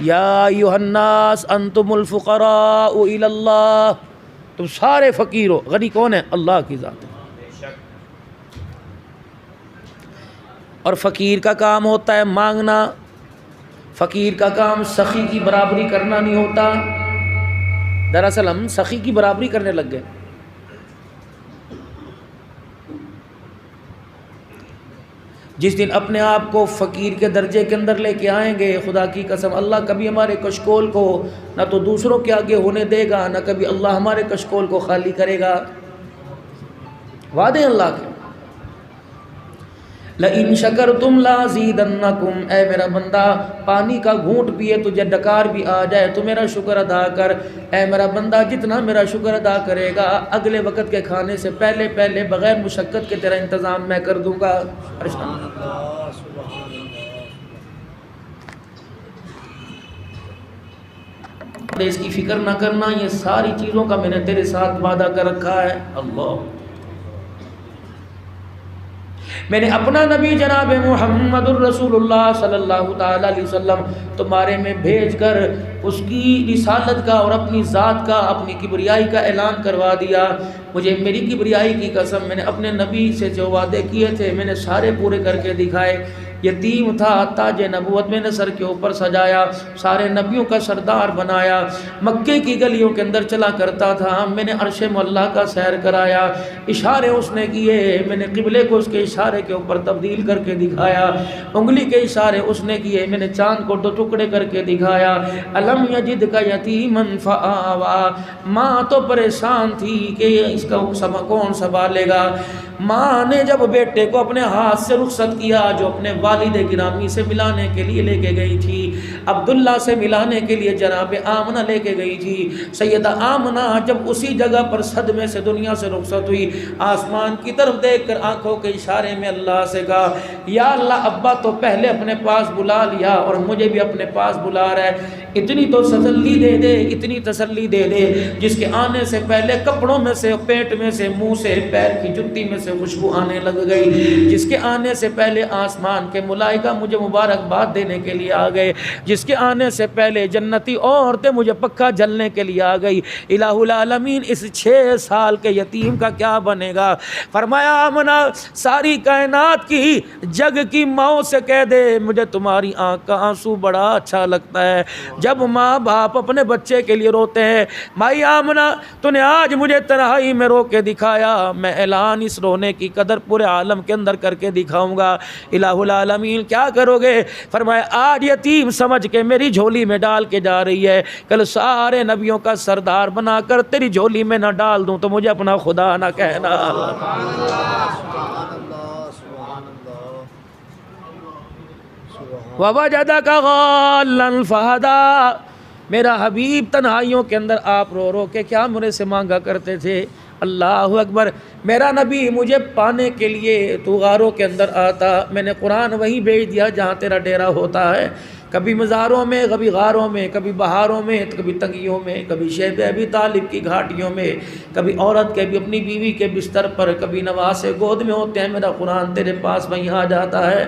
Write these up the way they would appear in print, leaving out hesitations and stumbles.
یا ایھا الناس انتم الفقراء الی اللہ، تم سارے فقیر ہو، غنی کون ہے؟ اللہ کی ذات ہے۔ اور فقیر کا کام ہوتا ہے مانگنا، فقیر کا کام سخی کی برابری کرنا نہیں ہوتا۔ دراصل ہم سخی کی برابری کرنے لگ گئے۔ جس دن اپنے آپ کو فقیر کے درجے کے اندر لے کے آئیں گے، خدا کی قسم اللہ کبھی ہمارے کشکول کو نہ تو دوسروں کے آگے ہونے دے گا، نہ کبھی اللہ ہمارے کشکول کو خالی کرے گا۔ وعدے اللہ کے۔ لئن شکرتم لازیدنکم، اے میرا بندہ پانی کا گھونٹ پیے تجھے ڈکار بھی آ جائے تو میرا شکر ادا کر۔ اے میرا بندہ جتنا میرا شکر ادا کرے گا اگلے وقت کے کھانے سے پہلے پہلے بغیر مشقت کے تیرا انتظام میں کر دوں گا۔ اس کی فکر نہ کرنا، یہ ساری چیزوں کا میں نے تیرے ساتھ وعدہ کر رکھا ہے۔ اللہ، میں نے اپنا نبی جناب محمد الرسول اللہ صلی اللہ تعالی علیہ وسلم تمہارے میں بھیج کر اس کی رسالت کا اور اپنی ذات کا، اپنی کبریائی کا اعلان کروا دیا۔ مجھے میری کبریائی کی قسم، میں نے اپنے نبی سے جو وعدے کیے تھے میں نے سارے پورے کر کے دکھائے۔ یتیم تھا، تاج نبوت میں نے سر کے اوپر سجایا، سارے نبیوں کا سردار بنایا، مکے کی گلیوں کے اندر چلا کرتا تھا، میں نے عرش معلیٰ کا سیر کرایا، اشارے اس نے کیے، میں نے قبلے کو اس کے اشارے کے اوپر تبدیل کر کے دکھایا، انگلی کے اشارے اس نے کیے، میں نے چاند کو 2 ٹکڑے کر کے دکھایا۔ الم یجدک یتیما فآویٰ، ماں تو پریشان تھی کہ اس کا کون سنبھالے گا۔ ماں نے جب بیٹے کو اپنے ہاتھ سے رخصت کیا، جو اپنے والد گرامی سے ملانے کے لیے لے کے گئی تھی، عبداللہ سے ملانے کے لیے جناب آمنہ لے کے گئی تھی، سیدہ آمنہ جب اسی جگہ پر صدمے سے دنیا سے رخصت ہوئی، آسمان کی طرف دیکھ کر آنکھوں کے اشارے میں اللہ سے کہا، یا اللہ ابا تو پہلے اپنے پاس بلا لیا اور مجھے بھی اپنے پاس بلا رہا ہے، اتنی تو تسلی دے دے، اتنی تسلی دے دے جس کے آنے سے پہلے کپڑوں میں سے، پیٹ میں سے، منہ سے، پیر کی جتی میں سے خوشبو آنے لگ گئی، جس کے آنے سے پہلے آسمان کے ملائکہ مجھے مبارکباد دینے کے لیے آ گئے، جس کے آنے سے پہلے جنتی عورتیں مجھے پکا جلنے کے لیے آ گئی۔ الہ العالمین اس 6 سال کے یتیم کا کیا بنے گا؟ فرمایا آمنہ ساری کائنات کی جگ کی ماں سے کہہ دے مجھے تمہاری آنکھ کا آنسو بڑا اچھا لگتا ہے۔ جب ماں باپ اپنے بچے کے لیے روتے ہیں، مائی آمنہ تو نے آج مجھے تنہائی میں رو کے دکھایا، میں اعلان اس رونے کی قدر پورے عالم کے اندر کر کے دکھاؤں گا۔ الہ العالمین کیا کرو گے؟ فرمایا آج یتیم سمجھ کے میری جھولی میں ڈال کے جا رہی ہے، کل سارے نبیوں کا سردار بنا کر تیری جھولی میں نہ ڈال دوں تو مجھے اپنا خدا نہ کہنا۔ وَوَجَدَكَ ضَالًّا فَهَدَىٰ، میرا حبیب تنہائیوں کے اندر آپ رو رو کے کیا مجھ سے مانگا کرتے تھے؟ اللہ اکبر، میرا نبی مجھے پانے کے لیے تو غاروں کے اندر آتا، میں نے قرآن وہیں بھیج دیا جہاں تیرا ڈیرا ہوتا ہے، کبھی مزاروں میں، کبھی غاروں میں، کبھی بہاروں میں، کبھی تنگیوں میں، کبھی شیب ابی طالب کی گھاٹیوں میں، کبھی عورت کے بھی اپنی بیوی کے بستر پر، کبھی نواسے گود میں ہوتے ہیں، میرا قرآن تیرے پاس وہیں آ جاتا ہے۔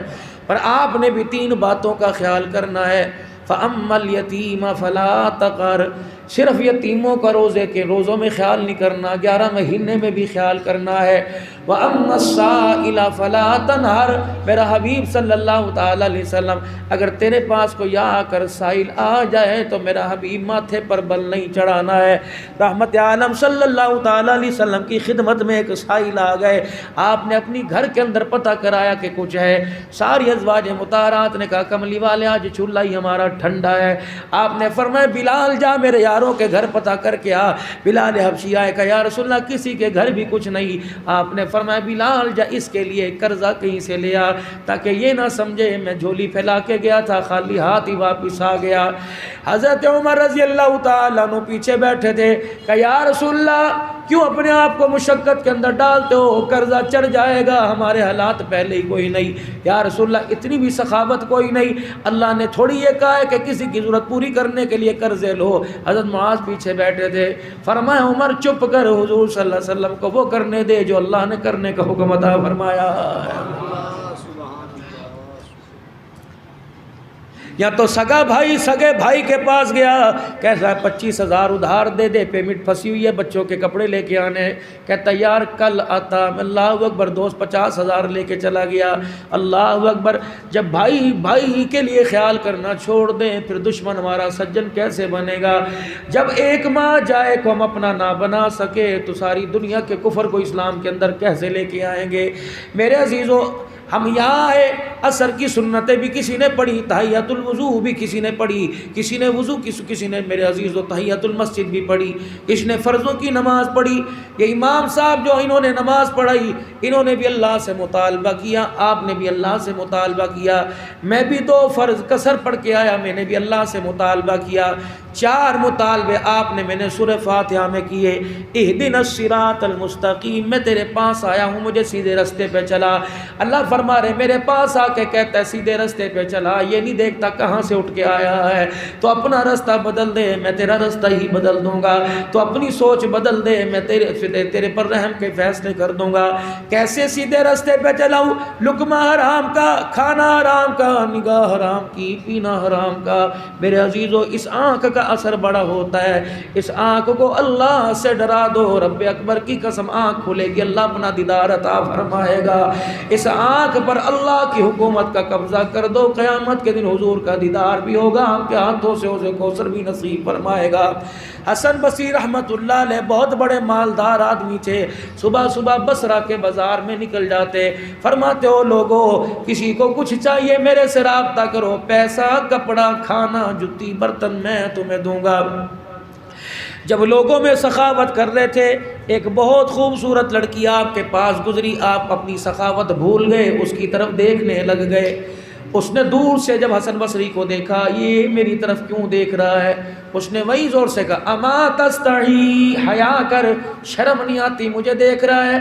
پر آپ نے بھی 3 باتوں کا خیال کرنا ہے۔ فَأَمَّا الْيَتِيمَ فَلَا تَقْهَرْ، صرف یتیموں کا روزے کے روزوں میں خیال نہیں کرنا، 11 مہینے میں بھی خیال کرنا ہے۔ وَأَمَّا السَّائِلَ فَلَا تَنْهَرْ، میرا حبیب صلی اللہ تعالی علیہ وسلم اگر تیرے پاس کوئی آ کر سائل آ جائے تو میرا حبیب ماتھے پر بل نہیں چڑھانا ہے۔ رحمت عالم صلی اللہ تعالی علیہ وسلم کی خدمت میں ایک سائل آ گئے، آپ نے اپنی گھر کے اندر پتہ کرایا کہ کچھ ہے، ساری ازواج مطہرات نے کہا کملی والے آج چولہا ہی ہمارا ٹھنڈا ہے۔ آپ نے فرمایا بلال جا میرے یاروں کے گھر پتہ کر کے آ۔ بلال حبشی آئے، کہا یا رسول اللہ کسی کے گھر بھی کچھ نہیں۔ آپ نے فرمایا بلال جا اس کے لیے قرضہ کہیں سے لیا تاکہ یہ نہ سمجھے میں جھولی پھیلا کے گیا تھا خالی ہاتھ ہی واپس آ گیا۔ حضرت عمر رضی اللہ تعالیٰ عنہ پیچھے بیٹھے تھے، کہا یا رسول اللہ کیوں اپنے آپ کو مشقت کے اندر ڈالتے ہو؟ قرضہ چڑھ جائے گا، ہمارے حالات پہلے ہی کوئی نہیں۔ یا رسول اللہ اتنی بھی سخاوت کوئی نہیں، اللہ نے تھوڑی یہ کہا ہے کہ کسی کی ضرورت پوری کرنے کے لیے قرضے لو۔ حضرت معاذ پیچھے بیٹھے تھے، فرمایا عمر چپ کر، حضور صلی اللہ علیہ وسلم کو وہ کرنے دے جو اللہ نے کرنے کا حکم عطا فرمایا ہے۔ یا تو سگا بھائی سگے بھائی کے پاس گیا، کیسا ہے 25,000 ادھار دے دے، پیمنٹ پھنسی ہوئی ہے، بچوں کے کپڑے لے کے آنے، کہتا یار کل آتا، اللہ اکبر، دوست 50,000 لے کے چلا گیا، اللہ اکبر۔ جب بھائی بھائی کے لیے خیال کرنا چھوڑ دیں پھر دشمن ہمارا سجن کیسے بنے گا؟ جب ایک ماں جائے کو ہم اپنا نہ بنا سکے تو ساری دنیا کے کفر کو اسلام کے اندر کیسے لے کے آئیں گے؟ میرے عزیزو، ہم یہاں آئے، عصر کی سنتیں بھی کسی نے پڑھی، تحیۃ الوضو بھی کسی نے پڑھی، کسی نے وضو کسی نے میرے عزیزو تحیۃ المسجد بھی پڑھی، کسی نے فرضوں کی نماز پڑھی۔ یہ امام صاحب جو انہوں نے نماز پڑھائی، انہوں نے بھی اللہ سے مطالبہ کیا، آپ نے بھی اللہ سے مطالبہ کیا، میں بھی 2 فرض قصر پڑھ کے آیا، میں نے بھی اللہ سے مطالبہ کیا، 4 مطالبے آپ نے میں نے سورہ فاتحہ میں کیے، اہدنا الصراط المستقیم، میں تیرے پاس آیا ہوں، مجھے سیدھے رستے پہ چلا۔ اللہ فرما رہے میرے پاس آ کے کہتا ہے سیدھے رستے پہ چلا، یہ نہیں دیکھتا کہاں سے اٹھ کے آیا ہے، تو اپنا رستہ بدل دے میں تیرا رستہ ہی بدل دوں گا، تو اپنی سوچ بدل دے میں تیرے پر رحم کے فیصلے کر دوں گا۔ کیسے سیدھے رستے پہ چلاؤں؟ لقمہ حرام کا، کھانا حرام کا، نگاہ حرام کی، پینا حرام کا۔ میرے عزیزو، اس آنکھ کا اثر بڑا ہوتا ہے، اس آنکھ کو اللہ سے ڈرا دو، رب اکبر کی قسم آنکھ کھلے گی، اللہ اپنا دیدار عطا فرمائے گا۔ اس آنکھ پر اللہ کی حکومت کا قبضہ کر دو، قیامت کے دن حضور کا دیدار بھی ہوگا، آپ کے ہاتھوں سے اسے کوثر بھی نصیب فرمائے گا۔ حسن بصری رحمت اللہ علیہ بہت بڑے مالدار آدمی تھے، صبح صبح بصرہ کے بازار میں نکل جاتے، فرماتے ہو لوگو کسی کو کچھ چاہیے میرے سے رابطہ کرو، پیسہ، کپڑا، کھانا، جتی، برتن میں تمہیں دوں گا۔ جب لوگوں میں سخاوت کر رہے تھے، ایک بہت خوبصورت لڑکی آپ کے پاس گزری، آپ اپنی سخاوت بھول گئے، اس کی طرف دیکھنے لگ گئے۔ اس نے دور سے جب حسن بصری کو دیکھا، یہ میری طرف کیوں دیکھ رہا ہے؟ اس نے وہی زور سے کہا اما تستحی، حیا کر، شرم نہیں آتی، مجھے دیکھ رہا ہے؟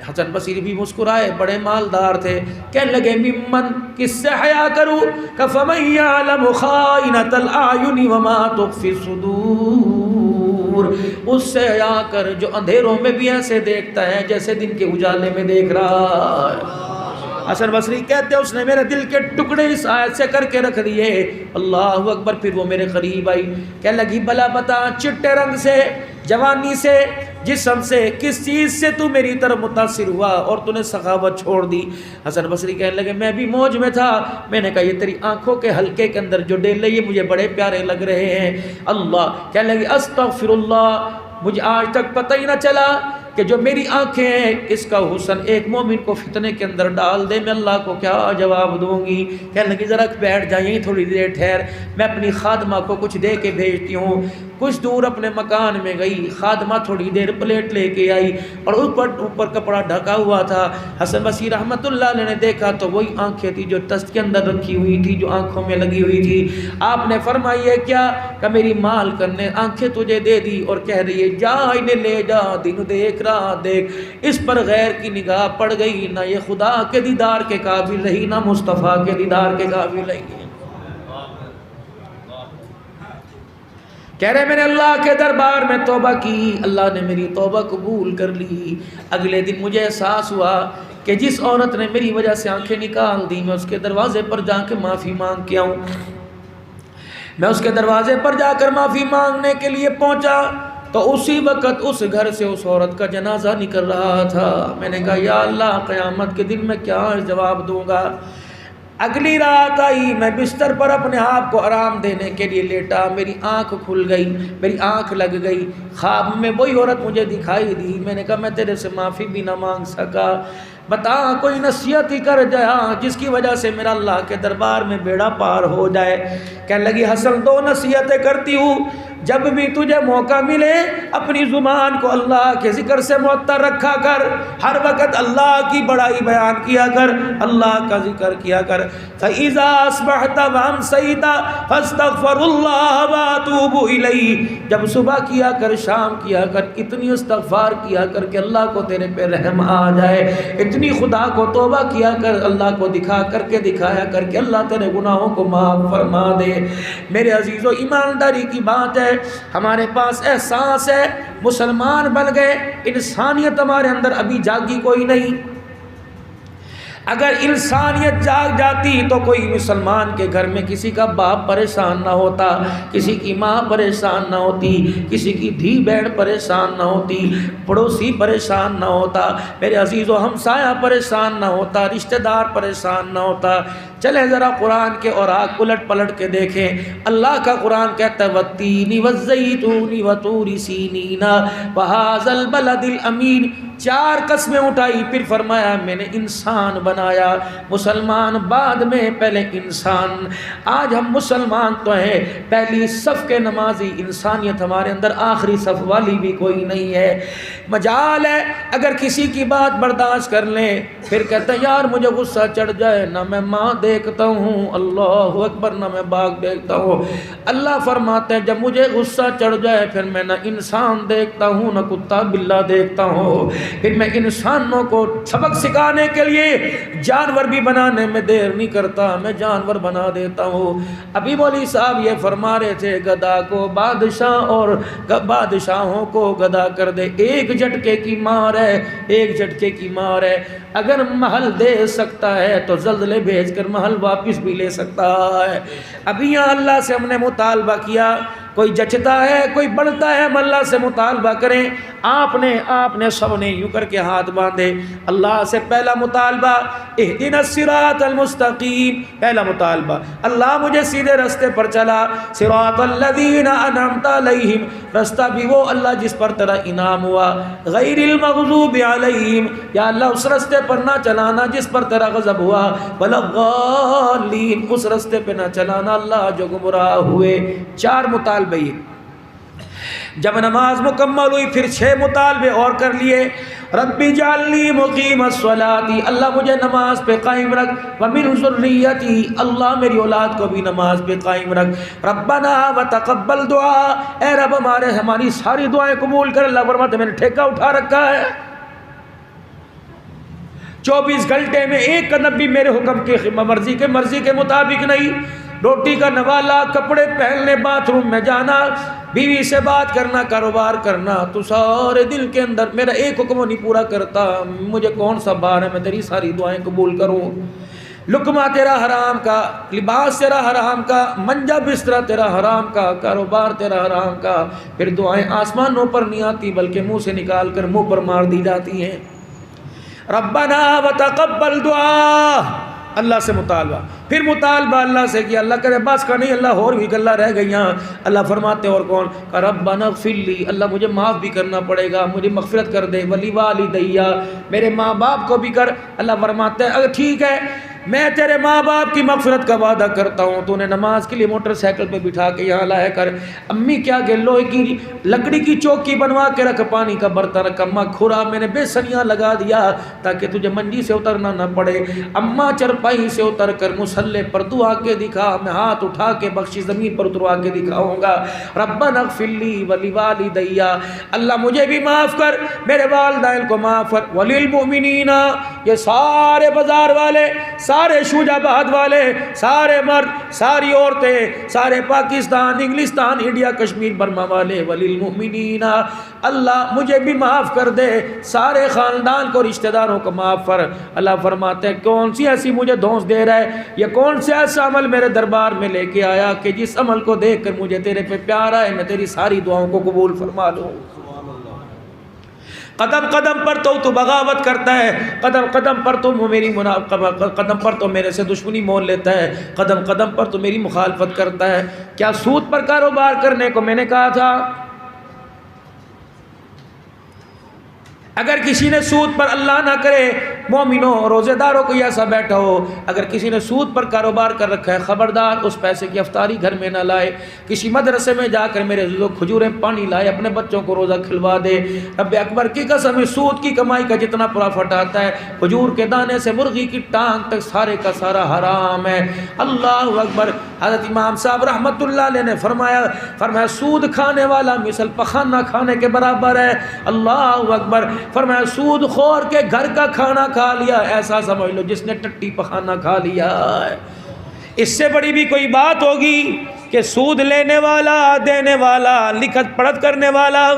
حسن بصری بھی مسکرائے، بڑے مالدار تھے، کہنے لگے ممن، کس سے حیا کروں؟ فمن یعلم خائنۃ الاعین وما تخفی الصدور، اس سے حیا کر جو اندھیروں میں بھی ایسے دیکھتا ہے جیسے دن کے اجالے میں دیکھ رہا ہے۔ حسن بصری کہتے ہیں اس نے میرے دل کے ٹکڑے اس آیت سے کر کے رکھ دیے، اللہ اکبر۔ پھر وہ میرے قریب آئی، کہنے لگی بلا بتا، چٹے رنگ سے، جوانی سے، جسم سے، کس چیز سے تو میری طرف متاثر ہوا اور تو نے سخاوت چھوڑ دی؟ حسن بصری کہنے لگے میں بھی موج میں تھا، میں نے کہا یہ تیری آنکھوں کے حلقے کے اندر جو ڈیلے یہ مجھے بڑے پیارے لگ رہے ہیں۔ اللہ کہنے لگی استغفر اللہ، مجھے آج تک پتہ ہی نہ چلا کہ جو میری آنکھیں ہیں اس کا حسن ایک مومن کو فتنے کے اندر ڈال دے، میں اللہ کو کیا جواب دوں گی؟ کہنے لگی ذرا بیٹھ جائیں، تھوڑی دیر ٹھہر، میں اپنی خادمہ کو کچھ دے کے بھیجتی ہوں۔ کچھ دور اپنے مکان میں گئی، خادمہ تھوڑی دیر پلیٹ لے کے آئی اور اوپر کپڑا ڈھکا ہوا تھا۔ حسن بصری رحمت اللہ علیہ نے دیکھا تو وہی آنکھیں تھی جو تست کے اندر رکھی ہوئی تھی، جو آنکھوں میں لگی ہوئی تھی۔ آپ نے فرمائی ہے کیا کہ میری مالکن نے آنکھیں تجھے دے دی اور کہہ رہی ہے جا انہیں لے جا، دن دیکھ رہا دیکھ۔ اس پر غیر کی نگاہ پڑ گئی، نہ یہ خدا کے دیدار کے قابل رہی، نہ مصطفیٰ کے دیدار کے قابل رہی۔ کہہ رہے میں نے اللہ کے دربار میں توبہ کی، اللہ نے میری توبہ قبول کر لی۔ اگلے دن مجھے احساس ہوا کہ جس عورت نے میری وجہ سے آنکھیں نکال دی، میں اس کے دروازے پر جا کے معافی مانگ کے آؤں۔ میں اس کے دروازے پر جا کر معافی مانگنے کے لیے پہنچا تو اسی وقت اس گھر سے اس عورت کا جنازہ نکل رہا تھا۔ میں نے کہا یا اللہ، قیامت کے دن میں کیا جواب دوں گا؟ اگلی رات آئی، میں بستر پر اپنے آپ کو آرام دینے کے لیے لیٹا، میری آنکھ کھل گئی، میری آنکھ لگ گئی، خواب میں وہی عورت مجھے دکھائی دی۔ میں نے کہا میں تیرے سے معافی بھی نہ مانگ سکا، بتا کوئی نصیحت ہی کر جا جس کی وجہ سے میرا اللہ کے دربار میں بیڑا پار ہو جائے۔ کہنے لگی حسن، 2 نصیحتیں کرتی ہوں، جب بھی تجھے موقع ملے اپنی زبان کو اللہ کے ذکر سے معطر رکھا کر، ہر وقت اللہ کی بڑائی بیان کیا کر، اللہ کا ذکر کیا کر۔ فَإِذَا أَصْبَحْتَ وَأَمْسَيْتَ فَاسْتَغْفِرُوا اللَّهَ وَأَتُوبُوا إِلَيْهِ، جب صبح کیا کر، شام کیا کر، اتنی استغفار کیا کر کہ اللہ کو تیرے پہ رحم آ جائے، اتنی خدا کو توبہ کیا کر، اللہ کو دکھا کر کے دکھایا کر کہ اللہ تیرے گناہوں کو معاف فرما دے۔ میرے عزیزو، ایمانداری کی بات ہے، ہمارے پاس احساس ہے، مسلمان بن گئے، انسانیت ہمارے اندر ابھی جاگی کوئی نہیں۔ اگر انسانیت جاگ جاتی تو کوئی مسلمان کے گھر میں کسی کا باپ پریشان نہ ہوتا، کسی کی ماں پریشان نہ ہوتی، کسی کی دھی بہن پریشان نہ ہوتی، پڑوسی پریشان نہ ہوتا، میرے عزیز و ہمسایہ پریشان نہ ہوتا، رشتہ دار پریشان نہ ہوتا۔ چلیں ذرا قرآن کے اوراق الٹ پلٹ کے دیکھیں۔ اللہ کا قرآن کہتا ہے وَالتِّینِ وَالزَّیْتُونِ وَطُورِ سِینِینَ وَهَٰذَا الْبَلَدِ الْأَمِینِ، 4 قسمیں اٹھائی، پھر فرمایا میں نے انسان بنایا۔ مسلمان بعد میں، پہلے انسان۔ آج ہم مسلمان تو ہیں پہلی صف کے نمازی، انسانیت ہمارے اندر آخری صف والی بھی کوئی نہیں ہے۔ مجال ہے اگر کسی کی بات برداشت کر لیں، پھر کہتے ہیں یار مجھے غصہ چڑھ جائے، نہ میں ماں دیکھتا ہوں، اللہ اکبر، نہ میں باغ دیکھتا ہوں۔ اللہ فرماتے ہیں جب مجھے غصہ چڑھ جائے پھر میں نہ انسان دیکھتا ہوں، نہ کتا بلا دیکھتا ہوں، پھر میں انسانوں کو سبق سکھانے کے لیے جانور بھی بنانے میں دیر نہیں کرتا، میں جانور بنا دیتا ہوں۔ ابھی مولوی صاحب یہ فرما رہے تھے گدھا کو بادشاہ اور بادشاہوں کو گدھا کر دے، ایک جھٹکے کی مار ہے، ایک جھٹکے کی مار ہے۔ اگر محل دے سکتا ہے تو زلزلے بھیج کر محل واپس بھی لے سکتا ہے۔ ابھی یہاں اللہ سے ہم نے مطالبہ کیا، کوئی جچتا ہے کوئی بڑھتا ہے، ہم اللہ سے مطالبہ کریں۔ آپ نے سب نے یوں کر کے ہاتھ باندھے، اللہ سے پہلا مطالبہ اہدنا الصراط المستقیم، پہلا مطالبہ اللہ مجھے سیدھے راستے پر چلا، صراط الذین انعمت علیہم، راستہ بھی وہ اللہ جس پر تیرا انعام ہوا، غیر المغضوب علیہم، یا اللہ اس راستے پر نہ چلانا جس پر تیرا غضب ہوا، ولا الضالین، اس راستے پہ نہ چلانا اللہ جو گمراہ ہوئے۔ 4 مطالبے یہ۔ جب نماز مکمل ہوئی پھر 6 مطالبے اور کر لیے، رب اجعلنی مقیم الصلاۃ، اللہ مجھے نماز پہ قائم رکھ، ومن ذریتی، اللہ میری اولاد کو بھی نماز پہ قائم رکھ، ربنا وتقبل دعا، اے رب ہماری ساری دعائیں قبول کر۔ اللہ فرماتے میں نے ٹھیکہ اٹھا رکھا ہے، 24 گھنٹے میں ایک قدم بھی میرے حکم کی مرضی کے مطابق نہیں۔ روٹی کا نوالا، کپڑے پہننے، باتھ روم میں جانا، بیوی سے بات کرنا، کاروبار کرنا، تو سارے دل کے اندر میرا ایک حکم نہیں پورا کرتا، مجھے کون سا بار ہے میں تیری ساری دعائیں قبول کروں۔ لقمہ تیرا حرام کا، لباس تیرا حرام کا، منجا بستر تیرا حرام کا، کاروبار تیرا حرام کا، پھر دعائیں آسمانوں پر نہیں آتی بلکہ منہ سے نکال کر منہ پر مار دی جاتی ہیں۔ ربنا وتقبل دعا، اللہ سے مطالبہ، پھر مطالبہ اللہ سے کیا، اللہ کہے بس کا نہیں، اللہ اور بھی گلا رہ گئیاں۔ اللہ فرماتے اور کون، کہ ربنا اغفر لی، اللہ مجھے معاف بھی کرنا پڑے گا، مجھے مغفرت کر دے، ولی والدیا، میرے ماں باپ کو بھی کر۔ اللہ فرماتے ہیں اگر ٹھیک ہے میں تیرے ماں باپ کی مغفرت کا وعدہ کرتا ہوں، تو انہیں نماز کے لیے موٹر سائیکل پہ بٹھا کے یہاں لایا کر، امی کیا کہ لوہے کی لکڑی کی چوکی بنوا کے رکھ، پانی کا برتن رکھ، اماں کھرا میں نے بے سنیاں لگا دیا تاکہ تجھے منجی سے اترنا نہ پڑے، اماں چرپائی سے اتر کر مصلی پر تو آ کے دکھا، میں ہاتھ اٹھا کے بخشی زمین پر اتروا کے دکھاؤں گا۔ ربنا اغفر لی ولوالدیا، اللہ مجھے بھی معاف کر، میرے والدین کو معاف کر، وللمؤمنین، یہ سارے بازار والے، سارے شوجہ بہاد والے، سارے مرد، ساری عورتیں، سارے پاکستان، انگلستان، انڈیا، کشمیر، برما والے، وللمؤمنین، اللہ مجھے بھی معاف کر دے، سارے خاندان کو، رشتہ داروں کو معاف کر۔ اللہ فرماتے ہیں کون سی ایسی مجھے دھونس دے رہا ہے، یہ کون سے ایسا عمل میرے دربار میں لے کے آیا کہ جس عمل کو دیکھ کر مجھے تیرے پہ پیار آئے، میں تیری ساری دعاؤں کو قبول فرما لوں۔ قدم قدم پر تو بغاوت کرتا ہے، قدم قدم پر تو میری قدم پر تو میرے سے دشمنی مول لیتا ہے، قدم قدم پر تو میری مخالفت کرتا ہے۔ کیا سود پر کاروبار کرنے کو میں نے کہا تھا؟ اگر کسی نے سود پر، اللہ نہ کرے مومنوں روزے داروں کو ایسا بیٹھا ہو، اگر کسی نے سود پر کاروبار کر رکھا ہے، خبردار اس پیسے کی افطاری گھر میں نہ لائے، کسی مدرسے میں جا کر میرے عزیزو کھجوریں پانی لائے، اپنے بچوں کو روزہ کھلوا دے۔ رب اکبر کی قسم، سود کی کمائی کا جتنا پرافٹ آتا ہے، کھجور کے دانے سے مرغی کی ٹانگ تک سارے کا سارا حرام ہے۔ اللہ اکبر۔ حضرت امام صاحب رحمت اللہ علیہ نے فرمایا سود کھانے والا مثل پخانہ کھانے کے برابر ہے۔ اللہ اکبر۔ فرمایا سود خور کے گھر کا کھانا کھا لیا، ایسا سمجھ لو جس نے ٹٹی پخانہ کھا لیا ہے۔ اس سے بڑی بھی کوئی بات ہوگی؟ کہ سود لینے والا، دینے والا، لکھت پڑھت کرنے والا،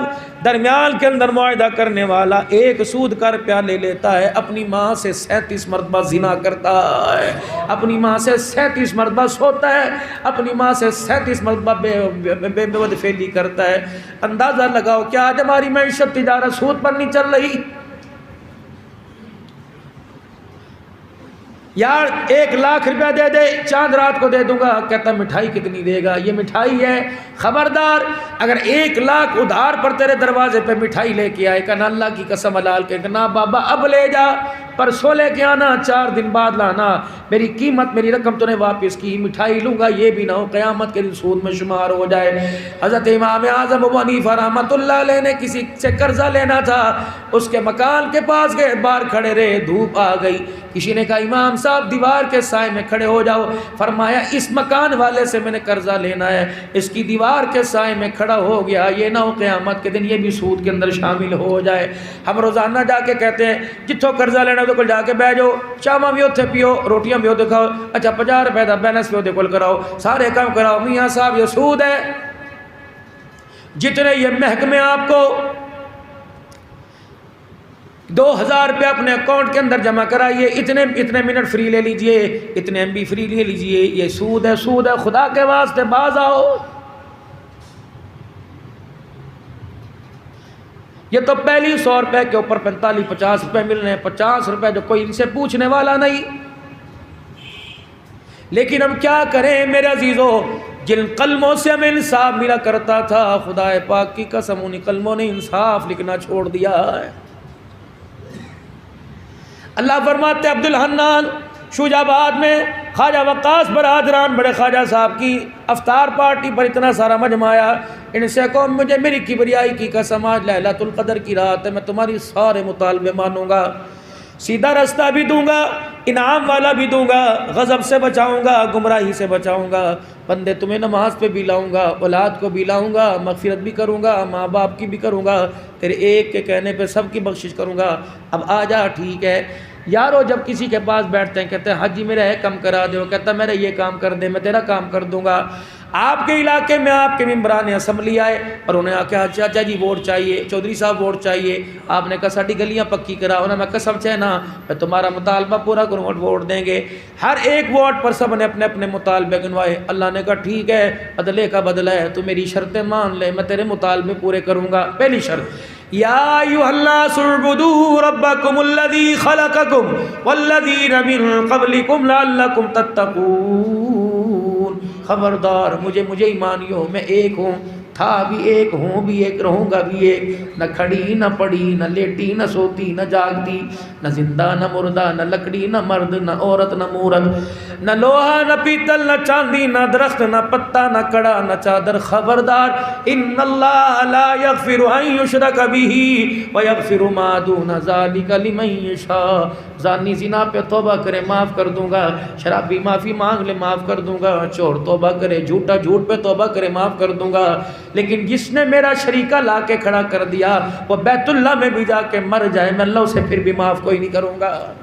درمیان کے اندر معاہدہ کرنے والا ایک سود کا روپیہ لے لیتا ہے، اپنی ماں سے 37 مرتبہ زنا کرتا ہے، اپنی ماں سے 37 مرتبہ سوتا ہے، اپنی ماں سے 37 مرتبہ بے بدفعلی کرتا ہے۔ اندازہ لگاؤ کیا آج ہماری معیشت تجارت سود پر نہیں چل رہی؟ یار 1 لاکھ روپیہ دے دے، چاند رات کو دے دوں گا، کہتا مٹھائی کتنی دے گا؟ یہ مٹھائی ہے، خبردار اگر 1 لاکھ ادھار پر تیرے دروازے پہ مٹھائی لے کے آئے، کہنا اللہ کی قسم حلال کے، کہنا بابا اب لے جا، پرسوں لے کے آنا، 4 دن بعد لانا، میری قیمت میری رقم تو نے واپس کی، مٹھائی لوں گا، یہ بھی نہ ہو قیامت کے دن سود میں شمار ہو جائے۔ حضرت امام اعظم ابو حنیفہ رحمۃ اللہ علیہ نے کسی سے قرضہ لینا تھا، اس کے مکان کے پاس گئے، باہر کھڑے رہے، دھوپ آ گئی، کسی نے کہا امام صاحب دیوار کے سائے میں کھڑے ہو جاؤ، فرمایا اس مکان والے سے میں نے قرضہ لینا ہے، اس کی دیوار کے سائے میں کھڑا ہو گیا، یہ نہ ہو قیامت کے دن یہ بھی سود کے اندر شامل ہو جائے۔ ہم روزانہ جا کے کہتے ہیں جتوں قرضہ لینا تو کل جا کے بہ جاؤ، چاواں بھی اتنے پیو، روٹیاں بھی اتنے کھاؤ، اچھا 50 روپے کا بیلنس بھی اتنے کول کراؤ، سارے کام کراؤ، میاں صاحب یہ سود ہے۔ جتنے یہ محکمے آپ کو 2000 روپے اپنے اکاؤنٹ کے اندر جمع کرائیے، اتنے منٹ فری لے لیجئے، اتنے MB فری لے لیجئے، یہ سود ہے، سود ہے، خدا کے واسطے باز آؤ۔ یہ تو پہلی 100 روپے کے اوپر 45-50 روپے مل رہے ہیں، 50 روپے جو کوئی ان سے پوچھنے والا نہیں۔ لیکن ہم کیا کریں میرے عزیزو، جن قلموں سے ہمیں انصاف ملا کرتا تھا، خدا پاک کی قسم ان قلموں نے انصاف لکھنا چھوڑ دیا ہے۔ اللہ فرماتے عبد الحنان شوجہ آباد میں خواجہ وقاص برادران بڑے خواجہ صاحب کی افطار پارٹی پر اتنا سارا مجمع آیا، ان سے کہو مجھے میری کبریائی کی قسم آج لیلۃ القدر کی رات ہے، میں تمہاری سارے مطالبے مانوں گا، سیدھا رستہ بھی دوں گا، انعام والا بھی دوں گا، غضب سے بچاؤں گا، گمراہی سے بچاؤں گا، بندے تمہیں نماز پہ بھی لاؤں گا، اولاد کو بھی لاؤں گا، مغفرت بھی کروں گا، ماں باپ کی بھی کروں گا، تیرے ایک کے کہنے پہ سب کی بخشش کروں گا، اب آ جا ٹھیک ہے۔ یارو جب کسی کے پاس بیٹھتے ہیں کہتے ہیں حاجی میرا یہ کام کرا دے، وہ کہتا ہے میرا یہ کام کر دے، میں تیرا کام کر دوں گا۔ آپ کے علاقے میں آپ کے ممبران اسمبلی آئے اور انہیں کہا چاچا جی ووٹ چاہیے، چودھری صاحب ووٹ چاہیے، آپ نے کہا ساڑی گلیاں پکی کرا، انہوں نے قسم چہنا میں تمہارا مطالبہ پورا کروں اور ووٹ دیں گے۔ ہر ایک ووٹ پر سب نے اپنے اپنے مطالبے گنوائے، اللہ نے کہا ٹھیک ہے عدلے کا بدلہ ہے، تو میری شرطیں مان لے، میں تیرے مطالبے پورے کروں گا۔ پہلی شرط یا ایھا الناس اعبدوا ربکم الذی خلقکم والذین من قبلکم لعلکم تتقون، خبردار مجھے ہی مانیو، میں ایک ہوں، تھا بھی ایک، ہوں بھی ایک، رہوں گا بھی ایک، نہ کھڑی نہ پڑی نہ لیٹی نہ سوتی نہ جاگتی، نہ زندہ نہ مردہ، نہ لکڑی نہ مرد نہ عورت نہ مورد، نہ لوہا نہ پیتل نہ چاندی نہ درخت نہ پتا نہ کڑا نہ چادر، خبردار ان اللہ لا یغفر ان یشرک بہ ویغفر ما دون ذلک لمن یشاء، زانی زنا پہ توبہ کرے معاف کر دوں گا، شرابی معافی مانگ لے معاف کر دوں گا، چور توبہ کرے، جھوٹا جھوٹ پہ توبہ کرے معاف کر دوں گا، لیکن جس نے میرا شریکہ لا کے کھڑا کر دیا وہ بیت اللہ میں بھی جا کے مر جائے، میں اللہ سے پھر بھی معاف کوئی نہیں کروں گا۔